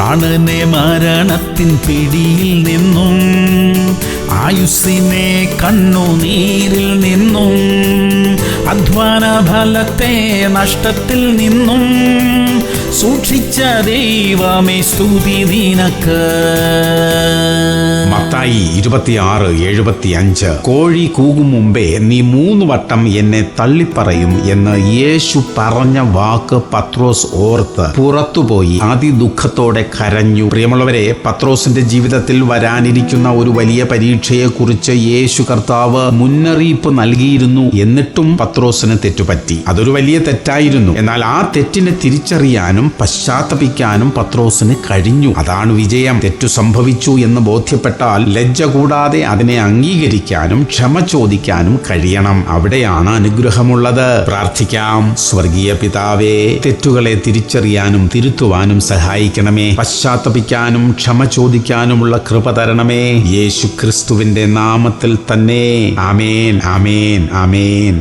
പ്രാണനെ മരണത്തിൻ പിടിയിൽ നിന്നും, ആയുസ്സിനെ കണ്ണുനീരിൽ നിന്നും, അധ്വാന ഫലത്തെ നഷ്ടത്തിൽ നിന്നും സൂക്ഷിച്ച ദൈവമേ സ്തുതി നിനക്ക്. മത്തായി 26:75. കോഴി കൂകും മുമ്പേ നീ 3 വട്ടം എന്നെ തള്ളിപ്പറയും എന്ന് യേശു പറഞ്ഞ വാക്ക് പത്രോസ് ഓർത്ത് പുറത്തുപോയി അതിദുഃഖത്തോടെ കരഞ്ഞു. പ്രിയമുള്ളവരെ, പത്രോസിന്റെ ജീവിതത്തിൽ വരാനിരിക്കുന്ന ഒരു വലിയ പരീക്ഷയെക്കുറിച്ച് യേശു കർത്താവ് മുന്നറിയിപ്പ് നൽകിയിരുന്നു. എന്നിട്ടും പത്രോസിന് തെറ്റുപറ്റി. അതൊരു വലിയ തെറ്റായിരുന്നു. എന്നാൽ ആ തെറ്റിനെ തിരിച്ചറിയാനും പശ്ചാത്തപിക്കാനും പത്രോസിന് കഴിഞ്ഞു. അതാണ് വിജയം. തെറ്റു സംഭവിച്ചു എന്ന് ബോധ്യപ്പെട്ടാൽ ലജ്ജ കൂടാതെ അതിനെ അംഗീകരിക്കാനും ക്ഷമ ചോദിക്കാനും കഴിയണം. അവിടെയാണ് അനുഗ്രഹമുള്ളത്. പ്രാർത്ഥിക്കാം. സ്വർഗീയ പിതാവേ, തെറ്റുകളെ തിരിച്ചറിയാനും തിരുത്തുവാനും സഹായിക്കണമേ. പശ്ചാത്തപിക്കാനും ക്ഷമ ചോദിക്കാനുമുള്ള കൃപ തരണമേ. യേശു ക്രിസ്തുവിന്റെ നാമത്തിൽ തന്നെ. ആമേൻ, ആമേൻ, ആമേൻ.